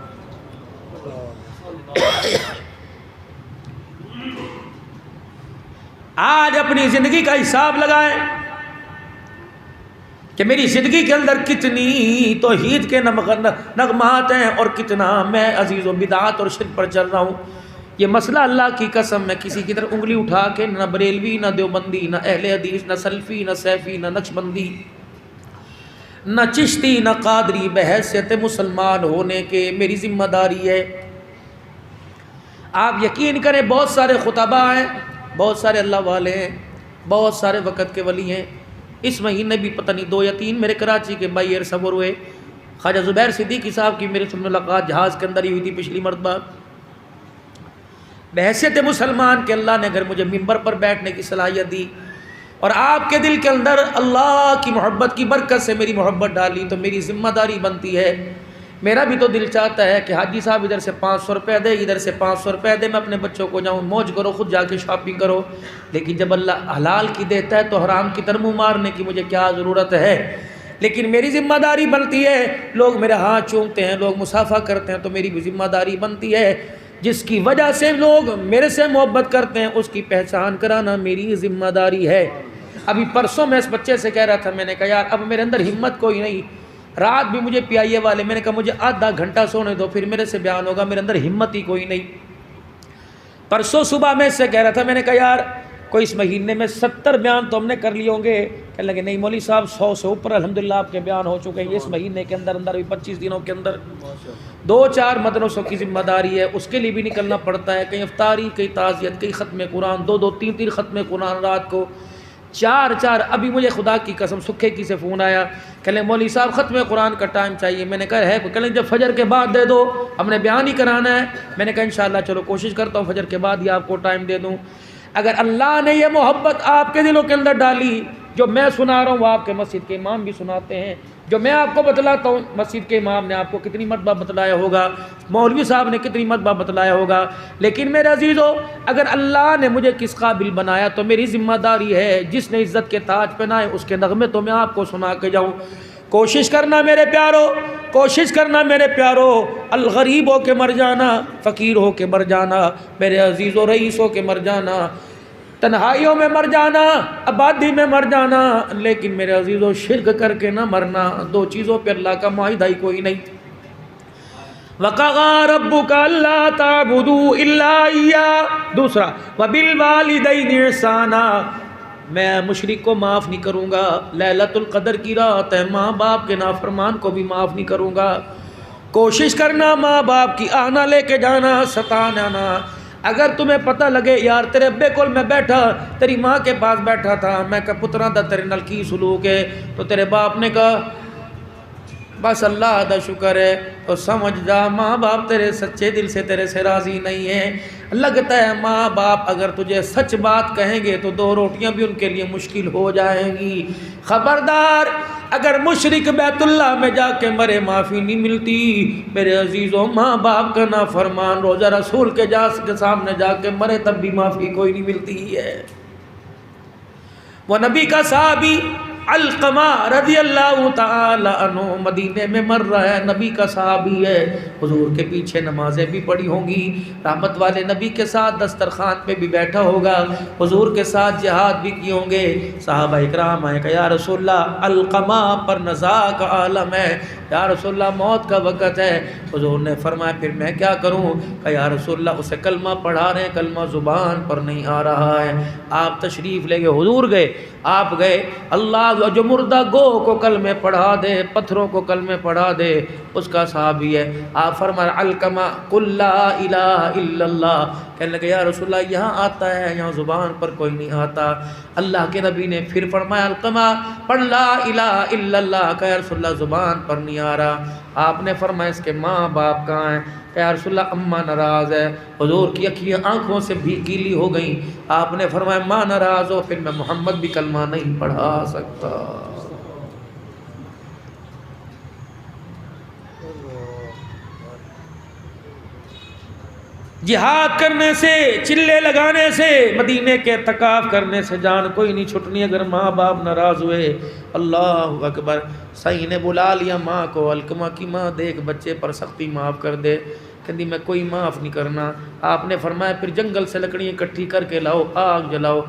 آج اپنی زندگی کا حساب لگائیں کہ میری زندگی کے اندر کتنی توحید کے نغمات ہیں اور کتنا میں عزیز و بدعات اور شرک پر چل رہا ہوں۔ یہ مسئلہ اللہ کی قسم میں کسی کی طرف انگلی اٹھا کے نہ بریلوی نہ دیوبندی نہ اہل حدیث نہ سلفی نہ سیفی نہ نقشبندی نہ چشتی نہ قادری بحیثیت مسلمان ہونے کے میری ذمہ داری ہے۔ آپ یقین کریں بہت سارے خطبہ ہیں، بہت سارے اللہ والے ہیں، بہت سارے وقت کے ولی ہیں۔ اس مہینے بھی پتہ نہیں 2 یا 3 میرے کراچی کے بائی ایئر صبر ہوئے، خواجہ زبیر صدیقی صاحب کی میرے سے ملاقات جہاز کے اندر ہی ہوئی تھی پچھلی مرتبہ۔ بحیثیت مسلمان کے اللہ نے اگر مجھے ممبر پر بیٹھنے کی صلاحیت دی اور آپ کے دل کے اندر اللہ کی محبت کی برکت سے میری محبت ڈالی تو میری ذمہ داری بنتی ہے۔ میرا بھی تو دل چاہتا ہے کہ حاجی صاحب ادھر سے 500 روپے دے، ادھر سے 500 روپے دے، میں اپنے بچوں کو جاؤں موج کرو، خود جا کے شاپنگ کرو، لیکن جب اللہ حلال کی دیتا ہے تو حرام کی طرف منہ مارنے کی مجھے کیا ضرورت ہے؟ لیکن میری ذمہ داری بنتی ہے، لوگ میرے ہاتھ چومتے ہیں، لوگ مصافحہ کرتے ہیں تو میری بھی ذمہ داری بنتی ہے جس کی وجہ سے لوگ میرے سے محبت کرتے ہیں، اس کی پہچان کرانا میری ذمہ داری ہے۔ ابھی پرسوں میں اس بچے سے کہہ رہا تھا، میں نے کہا یار اب میرے اندر ہمت کوئی نہیں، رات بھی مجھے PIA والے، میں نے کہا مجھے آدھا گھنٹہ سونے دو پھر میرے سے بیان ہوگا، میرے اندر ہمت ہی کوئی نہیں۔ پرسوں صبح میں اس سے کہہ رہا تھا، میں نے کہا یار کوئی اس مہینے میں 70 بیان تو ہم نے کر لیے ہوں گے، کہنے لگے نہیں مولوی صاحب 100 سے اوپر الحمدللہ آپ کے بیان ہو چکے ہیں، اس مہینے کے اندر بھی 25 دنوں کے اندر 2-4 مدرسوں کی ذمہ داری ہے، اس کے لیے بھی نکلنا پڑتا ہے، کہیں افطاری، کہیں تعزیت، کہیں ختم قرآن، 2-2 3-3 ختم قرآن رات کو، 4 ابھی مجھے خدا کی قسم سکھے کی سے فون آیا، کہنے مولوی صاحب ختم قرآن کا ٹائم چاہیے، میں نے کہا ہے، کہنے جب فجر کے بعد دے دو، ہم نے بیان ہی کرانا ہے، میں نے کہا انشاءاللہ چلو کوشش کرتا ہوں فجر کے بعد ہی آپ کو ٹائم دے دوں۔ اگر اللہ نے یہ محبت آپ کے دلوں کے اندر ڈالی، جو میں سنا رہا ہوں وہ آپ کے مسجد کے امام بھی سناتے ہیں، جو میں آپ کو بتلاتا ہوں مسجد کے امام نے آپ کو کتنی مرتبہ بتلایا ہوگا، مولوی صاحب نے کتنی مرتبہ بتلایا ہوگا، لیکن میرے عزیزو اگر اللہ نے مجھے کس قابل بنایا تو میری ذمہ داری ہے، جس نے عزت کے تاج پہنائے اس کے نغمے تو میں آپ کو سنا کے جاؤں۔ کوشش کرنا میرے پیارو، کوشش کرنا میرے پیارو، الغریب ہو کے مر جانا، فقیر ہو کے مر جانا، میرے عزیز و رئیس ہو کے مر جانا، تنہائیوں میں مر جانا، آبادی میں مر جانا، لیکن میرے عزیزو شرک کر کے نہ مرنا، 2 چیزوں پہ اللہ کا معاہدہ ہی کوئی نہیں۔ وَقَضَىٰ رَبُّكَ أَلَّا تَعْبُدُوا إِلَّا إِيَّاهُ، دوسرا وَبِالْوَالِدَيْنِ إِحْسَانًا، میں مشرک کو معاف نہیں کروں گا، لیلۃ القدر کی رات ہے، ماں باپ کے نافرمان کو بھی معاف نہیں کروں گا۔ کوشش کرنا ماں باپ کی آنا لے کے جانا، ستانا نہ۔ اگر تمہیں پتہ لگے یار تیرے ابے کول میں بیٹھا، تیری ماں کے پاس بیٹھا تھا، میں کہا پترا دا تیرے نال کی سلوک ہے، تو تیرے باپ نے کہا بس اللہ دا شکر ہے، تو سمجھ جا ماں باپ تیرے سچے دل سے تیرے سے راضی نہیں ہیں۔ لگتا ہے ماں باپ اگر تجھے سچ بات کہیں گے تو 2 روٹیاں بھی ان کے لیے مشکل ہو جائیں گی۔ خبردار، اگر مشرک بیت اللہ میں جا کے مرے معافی نہیں ملتی، میرے عزیزوں ماں باپ کا نافرمان روزہ رسول کے سامنے جا کے مرے تب بھی معافی کوئی نہیں ملتی ہے۔ وہ نبی کا صحابی علقمہ رضی اللہ تعالی عنہ مدینے میں مر رہا ہے، نبی کا صحابی ہے، حضور کے پیچھے نمازیں بھی پڑھی ہوں گی، رحمت والے نبی کے ساتھ دسترخوان پہ بھی بیٹھا ہوگا، حضور کے ساتھ جہاد بھی کیے ہوں گے۔ صحابہ اکرام آئے کہ یا رسول اللہ علقمہ پر نزا کا عالم ہے، یا رسول اللہ موت کا وقت ہے۔ حضور نے فرمایا پھر میں کیا کروں؟ کہ یا رسول اللہ اسے کلمہ پڑھا رہے ہیں، کلمہ زبان پر نہیں آ رہا ہے۔ آپ تشریف لے گئے، حضور گئے، آپ گئے، اللہ جو مردہ گو کو کلمے پڑھا دے، پتھروں کو کلمے پڑھا دے، اس کا صحابی ہے۔ آپ فرمایا علقمہ قل لا الہ الا اللہ، کہنے لگے یا رسول اللہ یہاں آتا ہے، یہاں زبان پر کوئی نہیں آتا۔ اللہ کے نبی نے پھر فرمایا علقمہ پڑھ لا الہ الا اللہ، کہ یا رسول اللہ زبان پر نہیں آ رہا۔ آپ نے فرمایا اس کے ماں باپ کہاں ہیں؟ کہ یا رسول اللہ اماں ناراض ہے۔ حضور کی اکھیاں آنکھوں سے بھی گیلی ہو گئیں۔ آپ نے فرمایا ماں ناراض ہو پھر میں محمد بھی کلمہ نہیں پڑھا سکتا۔ جہاد کرنے سے، چلے لگانے سے، مدینے کے اعتکاف کرنے سے جان کوئی نہیں چھٹنی اگر ماں باپ ناراض ہوئے۔ اللہ اکبر، صحیح نے بلا لیا ماں کو، علقمہ کی ماں دیکھ بچے پر سختی معاف کر دے، کہندی میں کوئی معاف نہیں کرنا۔ آپ نے فرمایا پھر جنگل سے لکڑیاں اکٹھی کر کے لاؤ، آگ جلاؤ۔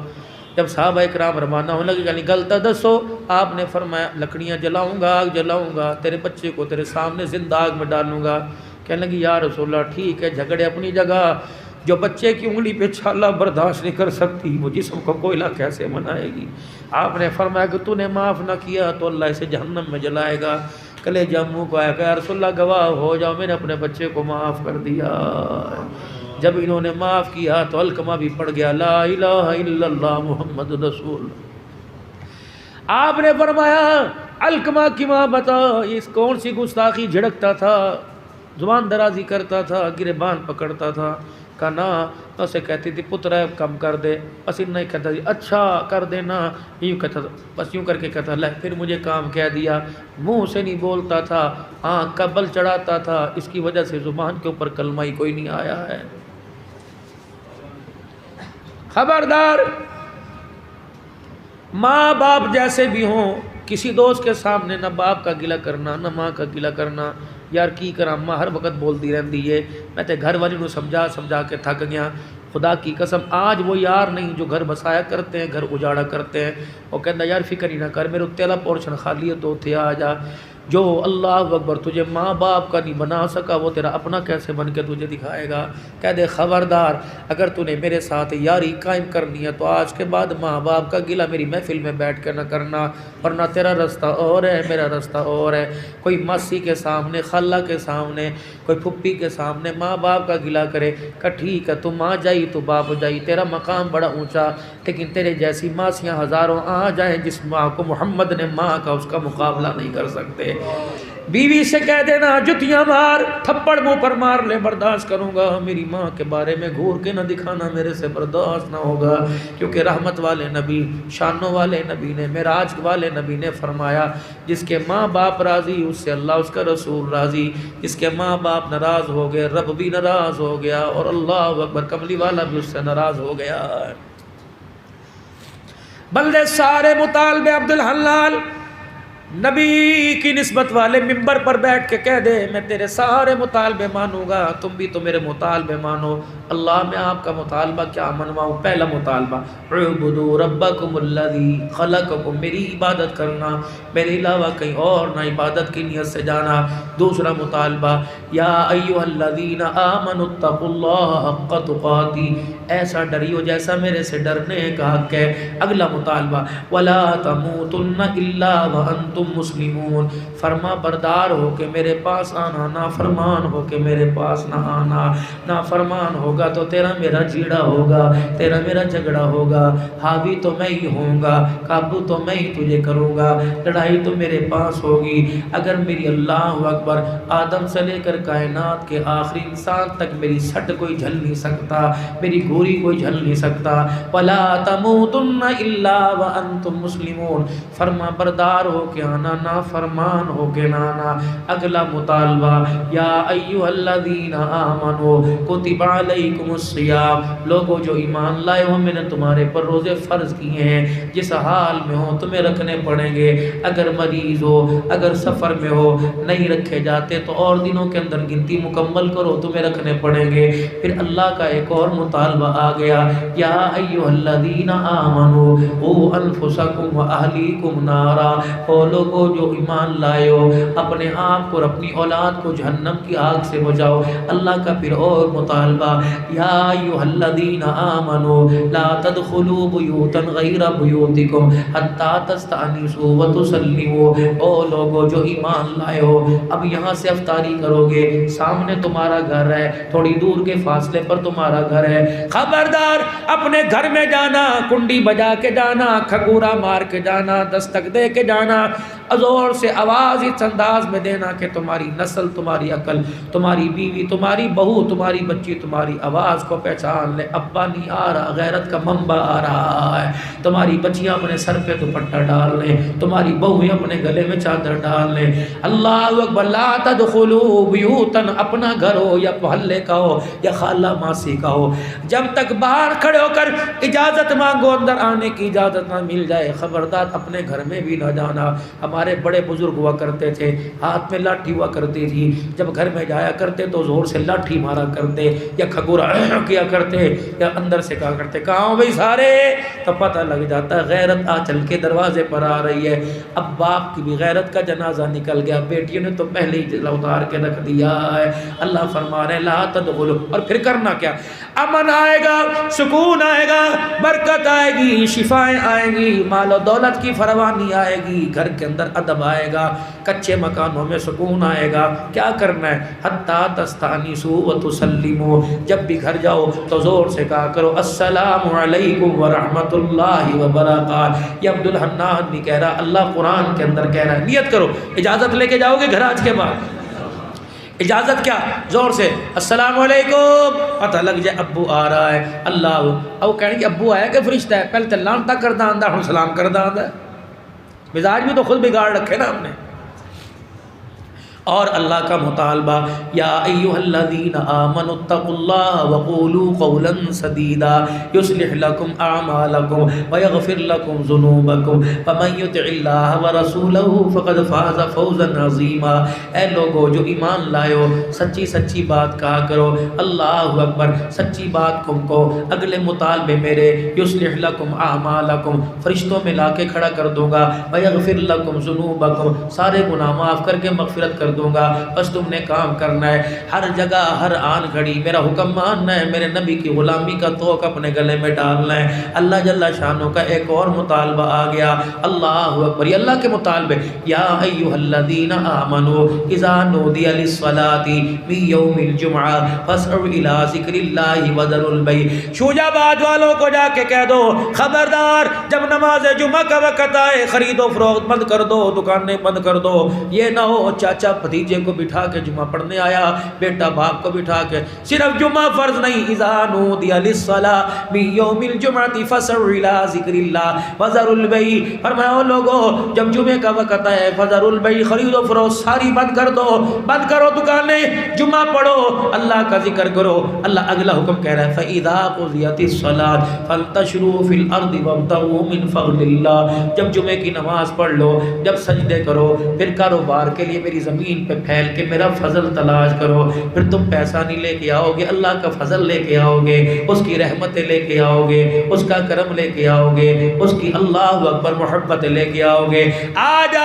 جب صحابہ اکرام روانہ ہونے لگے یعنی غلطہ دسو، آپ نے فرمایا لکڑیاں جلاؤں گا، آگ جلاؤں گا، تیرے بچے کو تیرے سامنے زندہ آگ میں ڈالوں گا۔ کہنے لگی یا رسول اللہ ٹھیک ہے، جھگڑے اپنی جگہ، جو بچے کی انگلی پہ چھالا برداشت نہیں کر سکتی وہ جسم کو کوئلہ کیسے منائے گی؟ آپ نے فرمایا کہ تو نے معاف نہ کیا تو اللہ اسے جہنم میں جلائے گا۔ کلیجہ منہ کو آیا کہ یا رسول اللہ گواہ ہو جاؤ میں نے اپنے بچے کو معاف کر دیا۔ جب انہوں نے معاف کیا تو علقمہ بھی پڑھ گیا لا الہ الا اللہ محمد رسول۔ آپ نے فرمایا علقمہ کی ماں بتا اس کون سی گستاخی، جھڑکتا تھا، زبان درازی کرتا تھا، گریبان پکڑتا تھا، کہا نا، تو اسے کہتی تھی پتر ہے کم کر دے، بس نہیں کہتا تھی اچھا کر دینا، یوں کہتا تھا، بس یوں کر کے کہتا لے پھر مجھے کام کہہ دیا۔ منہ سے نہیں بولتا تھا، آنکھ کا بل چڑھاتا تھا، اس کی وجہ سے زبان کے اوپر کلمہ ہی کوئی نہیں آیا ہے۔ خبردار، ماں باپ جیسے بھی ہوں کسی دوست کے سامنے نہ باپ کا گلہ کرنا نہ ماں کا گلہ کرنا. یار کی کراں ماں ہر وقت بولتی رہتی ہے. میں تے گھر والی نو سمجھا کے تھک گیا. خدا کی قسم آج وہ یار نہیں جو گھر بسایا کرتے ہیں, گھر اجاڑا کرتے ہیں. وہ کہتا یار فکر ہی نہ کر, میرے اتنے والا پورشن خالی ہے تو اتنے آ جا. جو اللہ اکبر تجھے ماں باپ کا نہیں بنا سکا وہ تیرا اپنا کیسے بن کے تجھے دکھائے گا. کہہ دے خبردار اگر تو نے میرے ساتھ یاری قائم کرنی ہے تو آج کے بعد ماں باپ کا گلہ میری محفل میں بیٹھ کے نہ کرنا, ورنہ تیرا رستہ اور ہے میرا رستہ اور ہے. کوئی ماسی کے سامنے, خالہ کے سامنے, کوئی پھپھی کے سامنے ماں باپ کا گلہ کرے کہ ٹھیک ہے تو ماں جائی تو باپ جائی, تیرا مقام بڑا اونچا, لیکن تیرے جیسی ماسیاں ہزاروں آ جائیں جس ماں کو محمد نے ماں کا اس کا مقابلہ نہیں کر سکتے. بیوی سے کہہ دینا جتیاں مار, تھپڑ منہ پر مار لے, برداشت کروں گا. میری ماں کے بارے میں گھور کے نہ دکھانا میرے سے برداشت نہ ہوگا, کیونکہ رحمت والے نبی, شانوں والے نبی نے, معراج والے نبی نے فرمایا جس کے ماں باپ راضی اس سے اللہ اس کا رسول راضی. جس کے ماں باپ ناراض ہو گئے رب بھی ناراض ہو گیا, اور اللہ اکبر کملی والا بھی اس سے ناراض ہو گیا. بلدے سارے مطالبے عبدالحلال نبی کی نسبت والے ممبر پر بیٹھ کے کہہ دے میں تیرے سارے مطالبے مانوں گا, تم بھی تو میرے مطالبے مانو. اللہ میں آپ کا مطالبہ کیا منواؤں؟ پہلا مطالبہ اعبدوا ربکم الذی خلقکم, میری عبادت کرنا, میرے علاوہ کہیں اور نہ عبادت کی نیت سے جانا. دوسرا مطالبہ یا ایھا الذین آمنوا اتقوا اللہ حق تقاتہ, ایسا ڈریو جیسا میرے سے ڈرنے کا حق ہے. اگلا مطالبہ ولا تموتن الا وانتم مسلمون, فرما بردار ہو کے میرے پاس آنا, نافرمان ہو کے میرے پاس نہ آنا. نافرمان ہوگا تو تیرا میرا جیڑا ہوگا, تیرا میرا جھگڑا ہوگا, حاوی تو میں ہی ہوں گا, قابو تو میں ہی تجھے کروں گا, لڑائی تو میرے پاس ہوگی. اگر میری اللہ اکبر آدم سے لے کر کائنات کے آخری انسان تک میری سٹ کوئی جھل نہیں سکتا, میری گھوری کوئی جھل نہیں سکتا. ولا تموتن الا وانتم مسلمون, فرما بردار ہو کے آنا, نافرمان ہو کے نہ آنا. اگلا مطالبہ یا ایھا الذین آمنوا کتب علیکم الصیام, لوگوں جو ایمان لائے ہو میں نے تمہارے پر روزے فرض کیے ہیں, جس حال میں ہو تمہیں رکھنے پڑیں گے. اگر مریض ہو, اگر سفر میں ہو, نہیں رکھے جاتے تو اور دنوں کے اندر گنتی مکمل کرو, تمہیں رکھنے پڑیں گے. پھر اللہ کا ایک اور مطالبہ آ گیا یا ایھا الذین آمنوا قوا انفسکم واہلیکم نارا, او لوگوں جو ایمان لائے ہو اپنے آپ کو اور اپنی اولاد کو جہنم کی آگ سے بچاؤ. اللہ کا پھر اور مطالبہ یا ایھا الذین آمنوا لا تدخلوا بیوتا غیر بیوتکم حتی تستأنسوا وتسلموا, او لوگوں جو ایمان لائے ہو اب یہاں سے افطاری کرو گے, سامنے تمہارا گھر ہے, تھوڑی دور کے فاصلے پر تمہارا گھر ہے, خبردار اپنے گھر میں جانا, کنڈی بجا کے جانا, کھگورا مار کے جانا, دستک دے کے جانا, زور سے آواز اس انداز میں دینا کہ تمہاری نسل, تمہاری عقل, تمہاری بیوی, تمہاری بہو, تمہاری بچی تمہاری آواز کو پہچان لے. ابا نہیں آ رہا, غیرت کا منبع آ رہا ہے. تمہاری بچیاں اپنے سر پہ دوپٹہ ڈال لیں, تمہاری بہویں اپنے گلے میں چادر ڈال لیں. اللہ اکبر. لا تدخلوا بیوتا, اپنا گھر ہو یا محلے کا ہو یا خالہ ماسی کا ہو, جب تک باہر کھڑے ہو کر اجازت مانگو اندر آنے کی اجازت نہ مل جائے, خبردار اپنے گھر میں بھی نہ جانا. ہمارے بڑے بزرگ ہوا کرتے تھے, ہاتھ میں لاٹھی ہوا کرتی تھی, جب گھر میں جایا کرتے تو زور سے لاٹھی مارا کرتے یا کھگورا کیا کرتے یا اندر سے کہا کرتے کہاں ہو بھائی سارے, تو پتہ لگ جاتا غیرت آ چل کے دروازے پر آ رہی ہے. اب باپ کی بھی غیرت کا جنازہ نکل گیا, بیٹیوں نے تو پہلے ہی اتار کے رکھ دیا ہے. اللہ فرما رہے لا تدخلوا, اور پھر کرنا کیا؟ امن آئے گا, سکون آئے گا, برکت آئے گی, شفائیں آئیں گی, مال و دولت کی فراوانی آئے گی, گھر کے اندر ادب آئے گا, کچے مکانوں میں سکون آئے گا. کیا کرنا ہے؟ حتی تستأنسوا وتسلموا, جب بھی گھر جاؤ تو زور سے کہا کرو السلام علیکم ورحمۃ اللہ وبرکاتہ. یہ عبدالحنان بھی کہہ رہا, اللہ قرآن کے اندر کہہ رہا ہے. نیت کرو, اجازت لے کے جاؤ گے گھر آج کے بعد, اجازت کیا؟ زور سے السلام علیکم, پتہ لگ جائے ابو آ رہا ہے. اللہ او کہنے کہ ابو آیا کہ فرشتہ ہے, پہلے تو لانتا کردہ آندہ, ہوں سلام کردہ آندہ. مزاج بھی تو خود بگاڑ رکھے نا ہم نے. اور اللہ کا مطالبہ یا ایھا الذین آمنوا اتقوا اللہ وقولوا قولا سدیدا یصلح لکم اعمالکم ویغفر لکم ذنوبکم ومن یطع اللہ ورسولہ فقد فاز فوزا عظیما۔ اے لوگو جو ایمان لائے ہو سچی سچی بات کہا کرو، اللہ اکبر، سچی بات تم کو اگلے مطالبے میرے، یصلح لکم اعمالکم، فرشتوں میں لا کے کھڑا کر دوں گا، ویغفر لکم ذنوبکم، سارے گناہ معاف کر کے مغفرت کر دوں گا۔ بس تم نے کام کرنا ہے، ہر جگہ ہر آن گھڑی میرا حکم ماننا ہے، میرے نبی کی غلامی کا توق اپنے گلے میں ڈالنا ہے۔ اللہ جل شانہ کا ایک اور مطالبہ آ گیا، اللہ اکبر، یہ اللہ کے مطالبے، یا ایھا الذین آمنوا اذا نودی للصلاۃ من یوم الجمعہ فاسعوا الی ذکر اللہ وذروا البیع۔ شوجہ آباد والوں کو جا کے کہہ دو خبردار، جب نماز جمعہ کا وقت آئے خرید و فروخت بند کر دو، دکانیں بند کر دو۔ یہ نہ ہو چاچا بھتیجے کو بٹھا کے جمعہ پڑھنے آیا، بیٹا باپ کو بٹھا کے، صرف جمعہ فرض نہیں، اذا نودی للصلاۃ من یوم الجمعہ فاسعوا الی ذکر اللہ وذروا البیع۔ فرمایا لوگو جب جمعے کا وقت آئے فذروا البیع، خرید و فروخت ساری بند کر دو، بند کرو دکانیں، جمعہ پڑھو، اللہ کا ذکر کرو۔ اللہ اگلا حکم کہہ رہا ہے فَإِذَا قُضِيَتِ الصَّلَاةُ فَانتَشِرُوا فِي الْأَرْضِ وَابْتَغُوا مِنْ فَضْلِ اللَّهِ۔ جب جمعے کی نماز پڑھ لو، جب سجدے کرو، پھر کاروبار کے لیے میری زمین پہ پھیل کے میرا فضل تلاش کرو۔ پھر تم پیسہ نہیں لے کے آؤ گے، اللہ کا فضل لے کے آؤ گے، اس کی رحمتیں لے کے آؤ گے، اس کا کرم لے کے آؤ گے، اس کی اللہ اکبر محبت لے کے آؤ گے۔ آج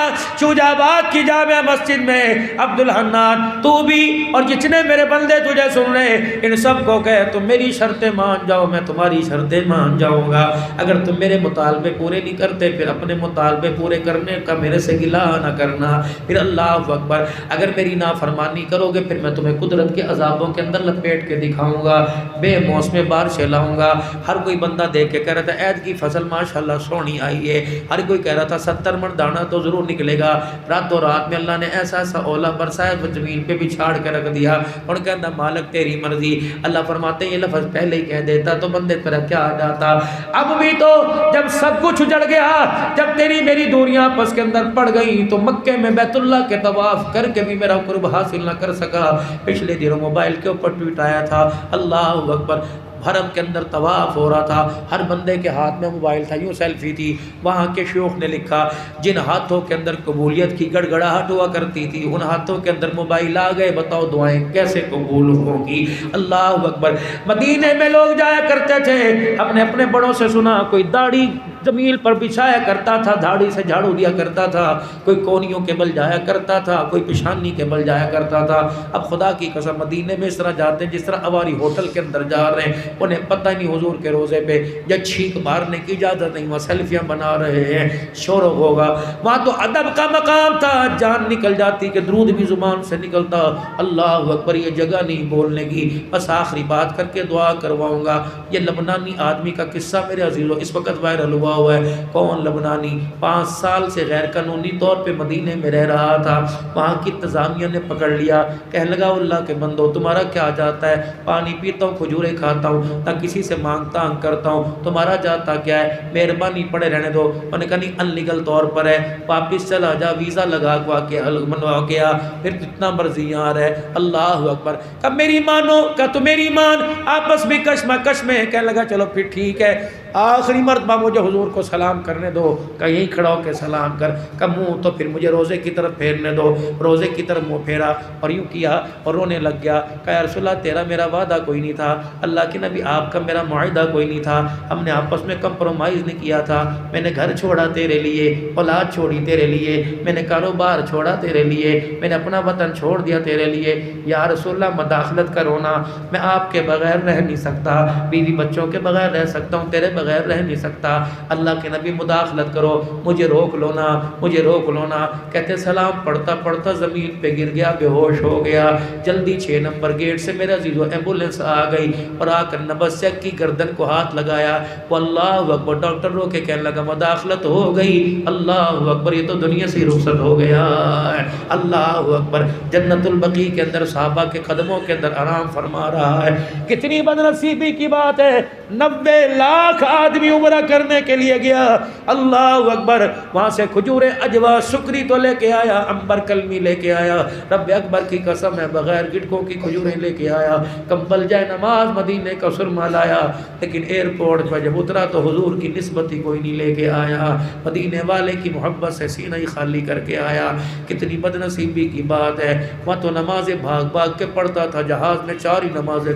شوجہ آباد کی جامع مسجد میں عبدالحنان تو بھی اور جتنے میرے بندے تجھے سن رہے، ان سب کو کہے تم میری شرطیں مان جاؤ، میں تمہاری شرطیں مان جاؤں گا۔ اگر تم میرے مطالبے پورے نہیں کرتے پھر اپنے مطالبے پورے کرنے کا میرے سے گلہ نہ کرنا۔ پھر اللہ اکبر، اگر میری نافرمانی کرو گے پھر میں تمہیں قدرت کے عذابوں کے اندر لپیٹ کے دکھاؤں گا، بے موسم بارشیں لاؤں گا۔ ہر کوئی بندہ دیکھ کے کہہ رہا تھا عید کی فصل ماشاءاللہ سونی آئی ہے، ہر کوئی کہہ رہا تھا 70 من دانا تو ضرور نکلے گا۔ راتوں رات میں اللہ نے ایسا ایسا اولا برسایا وہ زمین پہ بھی چھاڑ کے رکھ دیا، اور کہنا مالک تیری مرضی۔ اللہ فرماتے ہیں یہ لفظ پہلے ہی کہہ دیتا تو بندے پر کیا آ جاتا۔ اب بھی تو جب سب کچھ اجڑ گیا، جب تیری میری دوریاں آپس کے اندر پڑ گئی تو مکے میں بیت اللہ کے طواف کر کے بھی میرا قرب حاصل نہ کر سکا۔ پچھلے دنوں موبائل کے اوپر ٹویٹ آیا تھا، اللہ اکبر، حرم کے اندر طواف ہو رہا تھا، ہر بندے کے ہاتھ میں موبائل تھا، یوں سیلفی تھی۔ وہاں کے شیوخ نے لکھا جن ہاتھوں کے اندر قبولیت کی گڑگڑاہٹ ہوا کرتی تھی ان ہاتھوں کے اندر موبائل آ گئے، بتاؤ دعائیں کیسے قبول ہوگی۔ اللہ اکبر، مدینے میں لوگ جایا کرتے تھے، ہم نے اپنے بڑوں سے سنا کوئی داڑھی زمین پر بچھایا کرتا تھا، دھاڑی سے جھاڑو دیا کرتا تھا، کوئی کونیوں کے بل جایا کرتا تھا، کوئی پیشانی کے بل جایا کرتا تھا۔ اب خدا کی قسم مدینے میں اس طرح جاتے ہیں جس طرح اواری ہوٹل کے اندر جا رہے ہیں، انہیں پتہ نہیں حضور کے روزے پہ یا چھینک مارنے کی اجازت نہیں، وہاں سیلفیاں بنا رہے ہیں، شور ہوگا۔ وہاں تو ادب کا مقام تھا، جان نکل جاتی کہ درود بھی زبان سے نکلتا۔ اللہ اکبر، یہ جگہ نہیں بولنے کی۔ بس آخری بات کر کے دعا کرواؤں گا، یہ لبنانی آدمی کا قصہ میرے عزیزو اس وقت وائرل ہوا ہے۔ کون لبنانی 5 سال سے غیر قانونی طور پہ مدینے میں رہ رہا تھا، وہاں کی انتظامیہ نے پکڑ لیا، کہنے لگا اللہ کے بندو تمہارا کیا جاتا ہے، پانی پیتا ہوں، کھجورے کھاتا ہوں، نہ کسی سے مانگتا کرتا ہوں، تمہارا جاتا کیا ہے، مہربانی پڑے رہنے دو۔ انہوں نے کہا نہیں ان لیگل طور پر ہے، واپس چلا جا، ویزا لگا کے منوا کے آ، پھر جتنا مرضی یہاں رہے۔ اللہ اکبر، کہ میری مانو، کہ تو میری مان، آپس میں کشمکش میں، کہنے لگا چلو پھر ٹھیک ہے، آخری مرتبہ مجھے حضور کو سلام کرنے دو، کہ یہیں کھڑا ہو کے سلام کر، کہ منہ تو پھر مجھے روزے کی طرف پھیرنے دو۔ روزے کی طرف منہ پھیرا اور یوں کیا اور رونے لگ گیا، کہ یا رسول اللہ تیرا میرا وعدہ کوئی نہیں تھا، اللہ کے نبی آپ کا میرا معاہدہ کوئی نہیں تھا، ہم نے آپس میں کمپرومائز نہیں کیا تھا، میں نے گھر چھوڑا تیرے لیے، اولاد چھوڑی تیرے لیے، میں نے کاروبار چھوڑا تیرے لیے، میں نے اپنا وطن چھوڑ دیا تیرے لیے، یا رسول اللہ مداخلت کرو نا، میں آپ کے بغیر رہ نہیں سکتا، بیوی بچوں کے بغیر رہ سکتا ہوں، تیرے بغیر رہ نہیں سکتا، اللہ کے نبی مداخلت کرو، مجھے روک لو نا، مجھے روک لو نا۔ کہتے سلام پڑھتا پڑھتا زمین پہ گر گیا، بے ہوش ہو گیا، جلدی 6 نمبر گیٹ سے میرا عزیزو ایمبولینس آ گئی اور آ کر نبسک کی گردن کو ہاتھ لگایا، وہ اللہ اکبر، ڈاکٹر رو کے کہنے لگا مداخلت ہو گئی، اللہ اکبر، یہ تو دنیا سے رخصت ہو گیا ہے۔ اللہ اکبر، جنت البقیع کے اندر صحابہ کے قدموں کے اندر آرام فرما رہا ہے۔ کتنی بدنصیبی کی بات ہے، 90 لاکھ آدمی عمرہ کرنے کے لیے گیا، اللہ اکبر، وہاں سے کھجور اجوا سکری تو لے کے آیا، عنبر کلمی لے کے آیا، رب اکبر کی قسم ہے بغیر گٹکوں کی کھجوریں لے کے آیا، کمبل جائے نماز مدینے کا سرما لایا، لیکن ایئرپورٹ پر جب اترا تو حضور کی نسبت ہی کوئی نہیں لے کے آیا، مدینے والے کی محبت سے سینہ ہی خالی کر کے آیا۔ کتنی بد نصیبی کی بات ہے، وہاں تو نمازیں بھاگ بھاگ کے پڑھتا تھا، جہاز میں 4 ہی نمازیں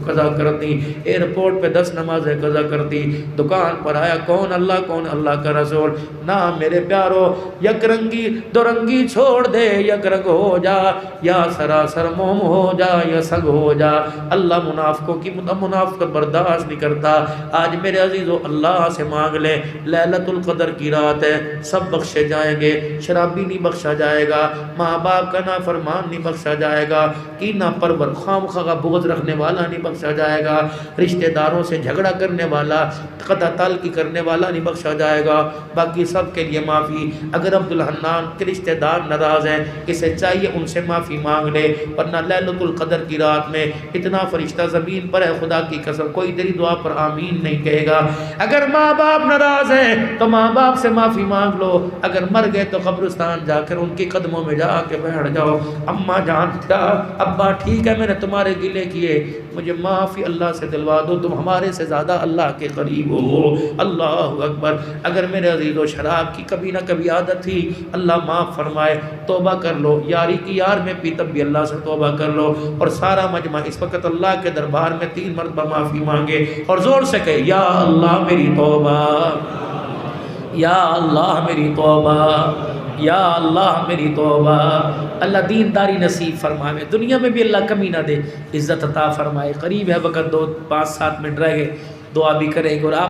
قضا کر دی، ایئرپورٹ پہ 10 نمازیں قضا کر دی، دکان پر آیا کون اللہ کون اللہ کا رسول، نہ میرے پیارو یک رنگی دو رنگی چھوڑ دے، یک رنگ ہو جا، یا سراسر موم ہو جا یا سنگ ہو جا، اللہ منافقوں کی منافقت برداشت نہیں کرتا۔ آج میرے عزیزو اللہ سے مانگ لے، لیلۃ القدر کی رات ہے، سب بخشے جائیں گے، شرابی نہیں بخشا جائے گا، ماں باپ کا نافرمان نہیں بخشا جائے گا، کینہ پرور خواہ بغض رکھنے والا نہیں بخشا جائے گا، رشتہ داروں سے جھگڑا کرنے والا، قطع تعلقی کرنے والا نہیں بخشا جائے گا، باقی سب کے لیے معافی۔ اگر عبدالحنان کے رشتہ دار ناراض ہیں، اسے چاہیے ان سے معافی مانگ لے، ورنہ لیلۃ القدر کی رات میں اتنا فرشتہ زمین پر ہے، خدا کی قسم کوئی تیری دعا پر آمین نہیں کہے گا۔ اگر ماں باپ ناراض ہیں تو ماں باپ سے معافی مانگ لو، اگر مر گئے تو قبرستان جا کر ان کے قدموں میں جا کے بیٹھ جاؤ، اماں جان ابا ٹھیک ہے میں نے تمہارے گلے کیے، مجھے معافی اللہ سے دلوا دو، تم ہمارے سے زیادہ اللہ کے قریب ہو، اللہ اکبر۔ اگر میرے عزیزو شراب کی کبھی نہ کبھی عادت تھی، اللہ معاف فرمائے، توبہ کر لو، یاری کی یار میں پی تب بھی اللہ سے توبہ کر لو، اور سارا مجمع اس وقت اللہ کے دربار میں 3 مرتبہ معافی مانگے اور زور سے کہے یا اللہ میری توبہ، یا اللہ میری توبہ، یا اللہ میری توبہ۔ اللہ دینداری نصیب فرمائے، دنیا میں بھی اللہ کمی نہ دے، عزت عطا فرمائے۔ قریب ہے وقت، 2 5 7 منٹ رہ گئے، دعا بھی کریں گے اور آپ